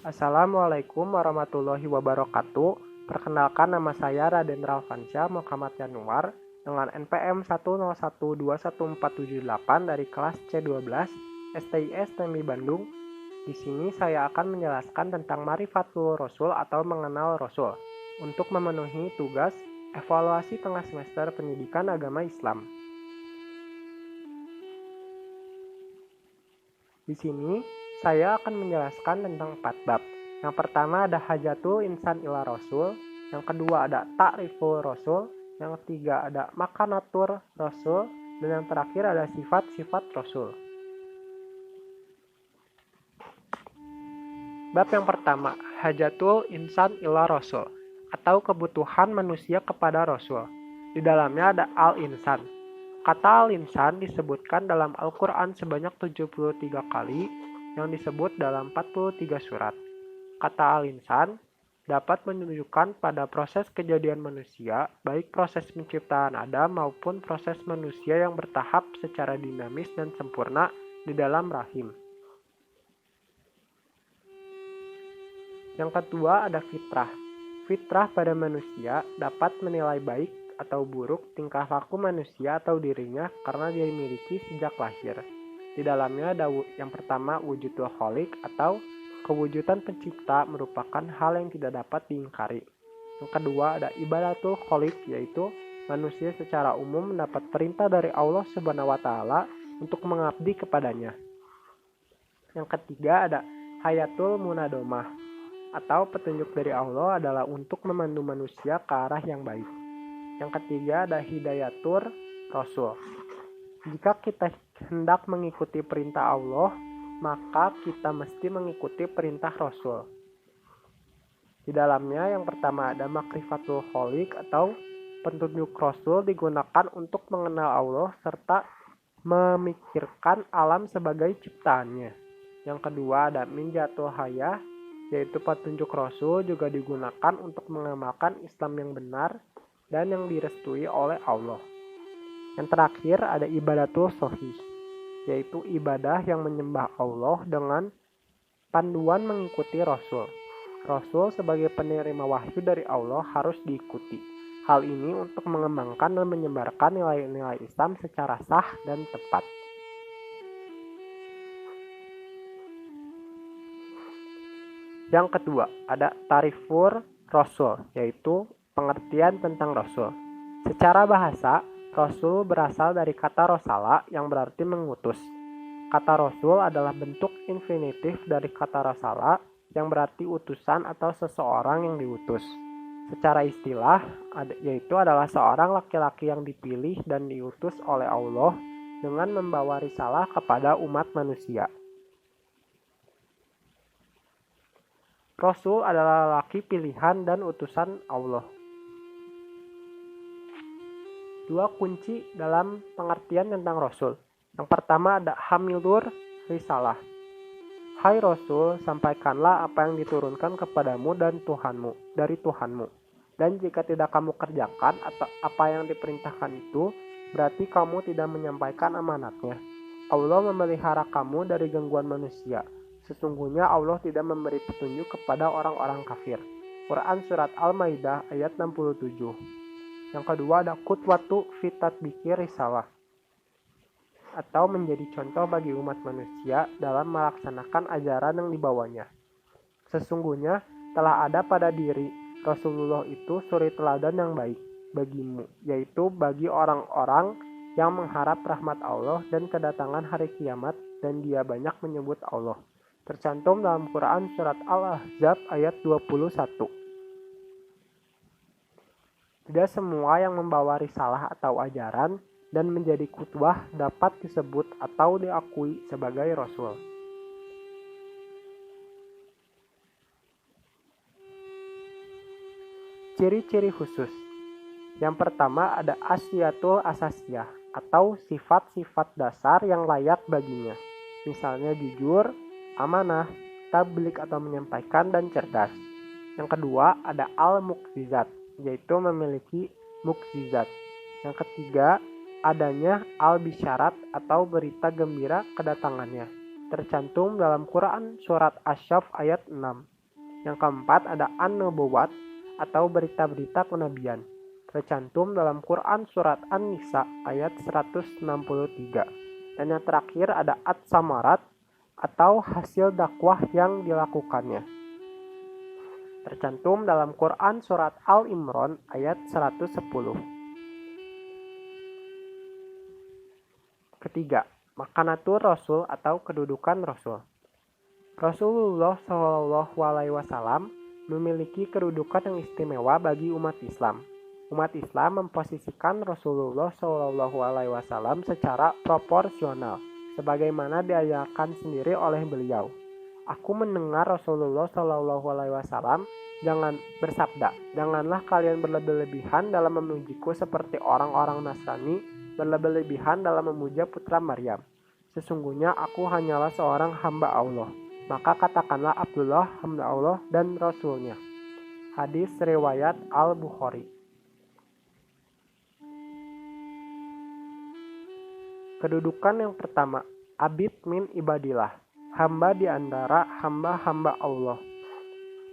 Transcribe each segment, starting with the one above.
Assalamualaikum warahmatullahi wabarakatuh. Perkenalkan, nama saya Raden Ralfansyah Muhammad Yanuar dengan NPM 101214778 dari kelas C12 STIS TMI Bandung. Di sini saya akan menjelaskan tentang Ma'rifatul Rasul atau mengenal Rasul untuk memenuhi tugas evaluasi tengah semester pendidikan agama Islam. Di sini saya akan menjelaskan tentang 4 bab. Yang pertama ada Hajatul Insan ila Rasul, yang kedua ada Ta'riful Rasul, yang ketiga ada Makanatur Rasul, dan yang terakhir ada sifat-sifat Rasul. Bab yang pertama, Hajatul Insan ila Rasul, atau kebutuhan manusia kepada Rasul. Di dalamnya ada Al-Insan. Kata Al-Insan disebutkan dalam Al-Quran sebanyak 73 kali yang disebut dalam 43 surat. Kata Al-Insan dapat menunjukkan pada proses kejadian manusia, baik proses penciptaan Adam maupun proses manusia yang bertahap secara dinamis dan sempurna di dalam rahim. Yang kedua ada fitrah. Fitrah pada manusia dapat menilai baik atau buruk tingkah laku manusia atau dirinya karena dia dimiliki sejak lahir. Di dalamnya ada yang pertama wujudul khaliq atau kewujudan pencipta merupakan hal yang tidak dapat diingkari. Yang kedua ada ibadatul khaliq, yaitu manusia secara umum mendapat perintah dari Allah Subhanahu wa taala untuk mengabdi kepadanya. Yang ketiga ada hayatul munadomah atau petunjuk dari Allah adalah untuk memandu manusia ke arah yang baik. Yang ketiga ada hidayatur Rasul. Jika kita hendak mengikuti perintah Allah, maka kita mesti mengikuti perintah Rasul. Di dalamnya yang pertama ada makrifatul khaliq atau petunjuk Rasul digunakan untuk mengenal Allah serta memikirkan alam sebagai ciptaannya. Yang kedua ada minjatul hayah, yaitu petunjuk Rasul juga digunakan untuk mengamalkan Islam yang benar dan yang direstui oleh Allah. Yang terakhir ada ibadatul shohih, yaitu ibadah yang menyembah Allah dengan panduan mengikuti Rasul. Rasul sebagai penerima wahyu dari Allah harus diikuti. Hal ini untuk mengembangkan dan menyebarkan nilai-nilai Islam secara sah dan tepat. Yang kedua ada Ta'riful Rasul, yaitu pengertian tentang Rasul. Secara bahasa, Rasul berasal dari kata Rosala yang berarti mengutus. Kata Rasul adalah bentuk infinitif dari kata Rosala yang berarti utusan atau seseorang yang diutus. Secara istilah, yaitu adalah seorang laki-laki yang dipilih dan diutus oleh Allah dengan membawa risalah kepada umat manusia. Rasul adalah laki pilihan dan utusan Allah. 2 kunci dalam pengertian tentang Rasul. Yang pertama ada hamilur risalah. Hai Rasul, sampaikanlah apa yang diturunkan kepadamu dan dari Tuhanmu. Dan jika tidak kamu kerjakan atau apa yang diperintahkan itu, berarti kamu tidak menyampaikan amanatnya. Allah memelihara kamu dari gangguan manusia. Sesungguhnya Allah tidak memberi petunjuk kepada orang-orang kafir. Quran Surat Al-Maidah ayat 67. Yang kedua ada qudwatu fi tatbiqi risalah, atau menjadi contoh bagi umat manusia dalam melaksanakan ajaran yang dibawanya. Sesungguhnya telah ada pada diri Rasulullah itu suri teladan yang baik bagimu, yaitu bagi orang-orang yang mengharap rahmat Allah dan kedatangan hari kiamat, dan dia banyak menyebut Allah. Tercantum dalam Quran Surat Al-Ahzab ayat 21. Tidak semua yang membawa risalah atau ajaran dan menjadi qudwah dapat disebut atau diakui sebagai Rasul. Ciri-ciri khusus. Yang pertama ada asyiatul asasiyah atau sifat-sifat dasar yang layak baginya. Misalnya jujur, amanah, tablik atau menyampaikan, dan cerdas. Yang kedua ada al-mukjizat, yaitu memiliki mukjizat. Yang ketiga, adanya al-bisyarat atau berita gembira kedatangannya. Tercantum dalam Quran Surat Asy-Syaff ayat 6. Yang keempat ada an-nubuwat atau berita-berita kenabian. Tercantum dalam Quran surat An-Nisa ayat 163. Dan yang terakhir ada at-samarat atau hasil dakwah yang dilakukannya. Tercantum dalam Quran surat Al-Imran ayat 110. Ketiga, makanatur Rasul atau kedudukan Rasul. Rasulullah SAW memiliki kedudukan yang istimewa bagi umat Islam. Umat Islam memposisikan Rasulullah SAW secara proporsional, sebagaimana diajarkan sendiri oleh beliau. Aku mendengar Rasulullah SAW bersabda, janganlah kalian berlebih-lebihan dalam memujiku seperti orang-orang Nasrani berlebih-lebihan dalam memuja putra Maryam. Sesungguhnya aku hanyalah seorang hamba Allah. Maka katakanlah Abdullah hamba Allah dan Rasulnya. Hadis riwayat Al-Bukhari. Kedudukan yang pertama, abid min ibadillah, hamba di antara hamba-hamba Allah.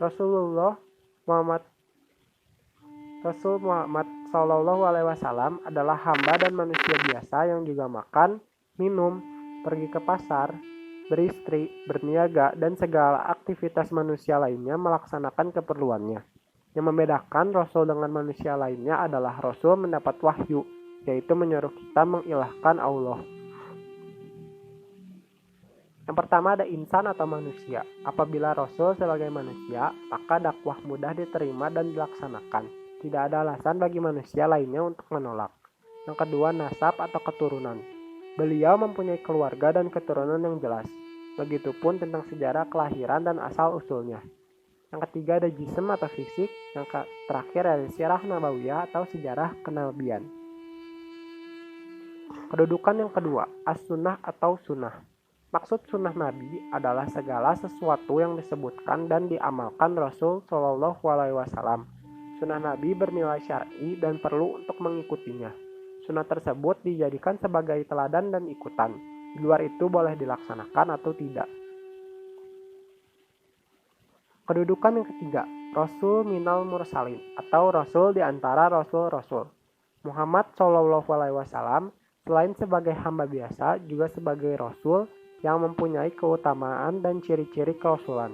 Rasul Muhammad SAW adalah hamba dan manusia biasa yang juga makan, minum, pergi ke pasar, beristri, berniaga, dan segala aktivitas manusia lainnya melaksanakan keperluannya. Yang membedakan Rasul dengan manusia lainnya adalah Rasul mendapat wahyu, yaitu menyuruh kita mengilahkan Allah. Yang pertama ada insan atau manusia. Apabila Rasul sebagai manusia, maka dakwah mudah diterima dan dilaksanakan. Tidak ada alasan bagi manusia lainnya untuk menolak. Yang kedua, nasab atau keturunan. Beliau mempunyai keluarga dan keturunan yang jelas. Begitupun tentang sejarah kelahiran dan asal-usulnya. Yang ketiga ada jism atau fisik. Yang terakhir ada sirah nabawiyah atau sejarah kenabian. Kedudukan yang kedua, as-sunnah atau sunnah. Maksud sunnah Nabi adalah segala sesuatu yang disebutkan dan diamalkan Rasul SAW. Sunnah Nabi bernilai syar'i dan perlu untuk mengikutinya. Sunnah tersebut dijadikan sebagai teladan dan ikutan. Di luar itu boleh dilaksanakan atau tidak. Kedudukan yang ketiga, Rasul minal mursalin atau Rasul di antara Rasul-Rasul. Muhammad SAW selain sebagai hamba biasa juga sebagai Rasul yang mempunyai keutamaan dan ciri-ciri kerasulan.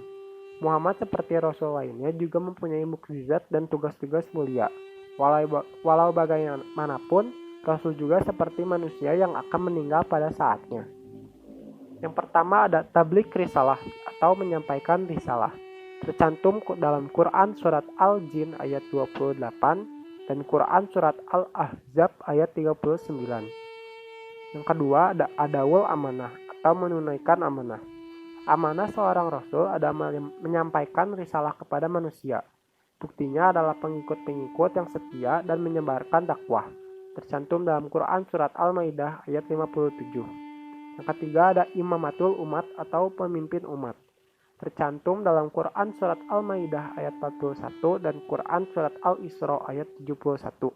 Muhammad seperti Rasul lainnya juga mempunyai mukjizat dan tugas-tugas mulia. Walau bagaimanapun, Rasul juga seperti manusia yang akan meninggal pada saatnya. Yang pertama ada tabligh risalah atau menyampaikan risalah. Tercantum dalam Quran surat Al-Jin ayat 28 dan Quran surat Al-Ahzab ayat 39. Yang kedua ada adawul amanah atau menunaikan amanah. Amanah seorang Rasul adalah menyampaikan risalah kepada manusia. Buktinya adalah pengikut-pengikut yang setia dan menyebarkan dakwah. Tercantum dalam Quran surat Al-Maidah ayat 57. Yang ketiga ada imamatul umat atau pemimpin umat. Tercantum dalam Quran surat Al-Maidah ayat 41 dan Quran surat Al-Isra ayat 71.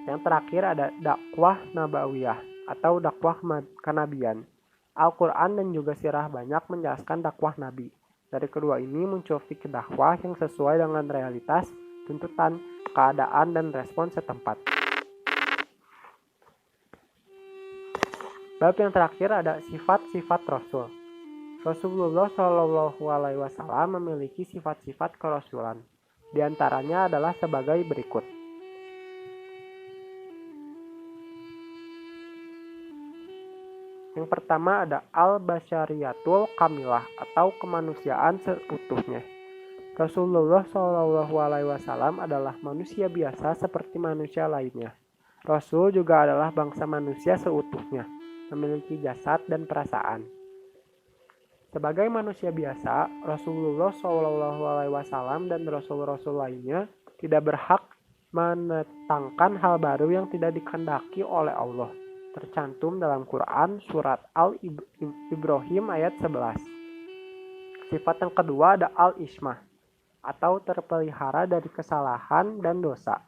Yang terakhir ada dakwah nabawiyah atau dakwah kenabian. Al-Quran dan juga sirah banyak menjelaskan dakwah Nabi. Dari kedua ini muncul fikih dakwah yang sesuai dengan realitas, tuntutan, keadaan, dan respon setempat. Bab yang terakhir ada sifat-sifat Rasul. Rasulullah SAW memiliki sifat-sifat kerasulan. Di antaranya adalah sebagai berikut. Yang pertama ada al-basyariyatul kamilah atau kemanusiaan seutuhnya. Rasulullah SAW adalah manusia biasa seperti manusia lainnya. Rasul juga adalah bangsa manusia seutuhnya, memiliki jasad dan perasaan. Sebagai manusia biasa, Rasulullah SAW dan Rasul-Rasul lainnya tidak berhak menetangkan hal baru yang tidak dikehendaki oleh Allah. Tercantum dalam Quran surat Al-Ibrahim ayat 11. Sifat yang kedua ada al-ismah atau terpelihara dari kesalahan dan dosa.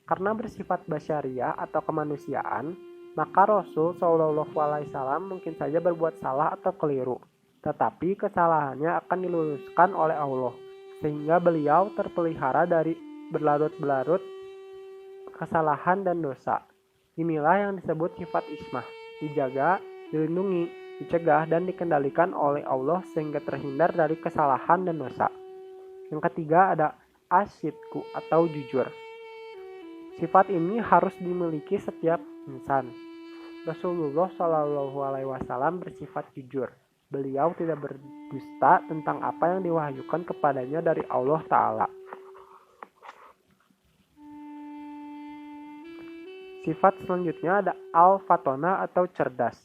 Karena bersifat basyariah atau kemanusiaan, maka Rasul SAW mungkin saja berbuat salah atau keliru. tetapi kesalahannya akan diluruskan oleh Allah, sehingga beliau terpelihara dari berlarut-larut kesalahan dan dosa. Inilah yang disebut sifat ismah, dijaga, dilindungi, dicegah, dan dikendalikan oleh Allah sehingga terhindar dari kesalahan dan dosa. Yang ketiga ada asyidku atau jujur. Sifat ini harus dimiliki setiap insan. Rasulullah Shallallahu Alaihi Wasallam bersifat jujur. Beliau tidak berdusta tentang apa yang diwahyukan kepadanya dari Allah Ta'ala. Sifat selanjutnya ada al-fatona atau cerdas.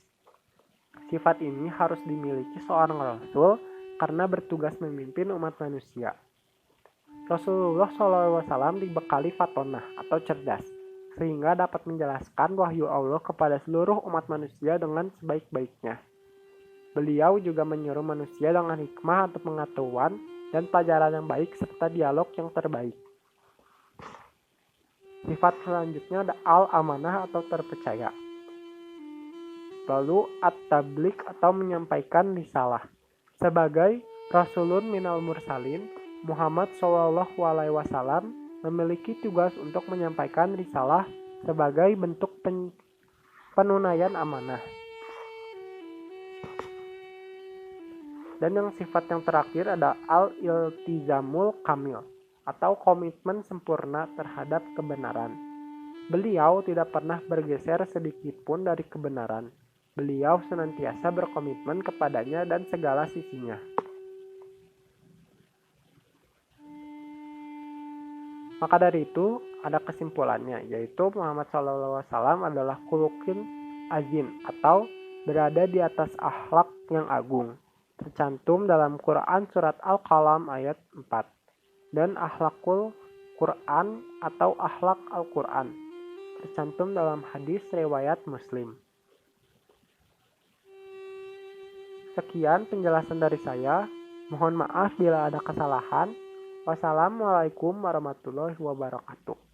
Sifat ini harus dimiliki seorang Rasul karena bertugas memimpin umat manusia. Rasulullah SAW dibekali fatonah atau cerdas, sehingga dapat menjelaskan wahyu Allah kepada seluruh umat manusia dengan sebaik-baiknya. Beliau juga menyuruh manusia dengan hikmah atau pengetahuan dan pelajaran yang baik serta dialog yang terbaik. Sifat selanjutnya ada al-amanah atau terpercaya. Lalu at-tablik atau menyampaikan risalah. Sebagai Rasulun minal mursalin, Muhammad Shallallahu Alaihi Wasallam memiliki tugas untuk menyampaikan risalah sebagai bentuk penunaian amanah. Dan yang sifat yang terakhir ada al-iltizamul kamil atau komitmen sempurna terhadap kebenaran. Beliau tidak pernah bergeser sedikit pun dari kebenaran. Beliau senantiasa berkomitmen kepadanya dan segala sisinya. Maka dari itu ada kesimpulannya, yaitu Muhammad SAW adalah khuluqin azim atau berada di atas akhlak yang agung, tercantum dalam Quran surat Al-Qalam ayat 4, dan akhlakul Quran atau akhlak Al-Quran, tercantum dalam hadis riwayat Muslim. Sekian penjelasan dari saya, mohon maaf bila ada kesalahan. Wassalamualaikum warahmatullahi wabarakatuh.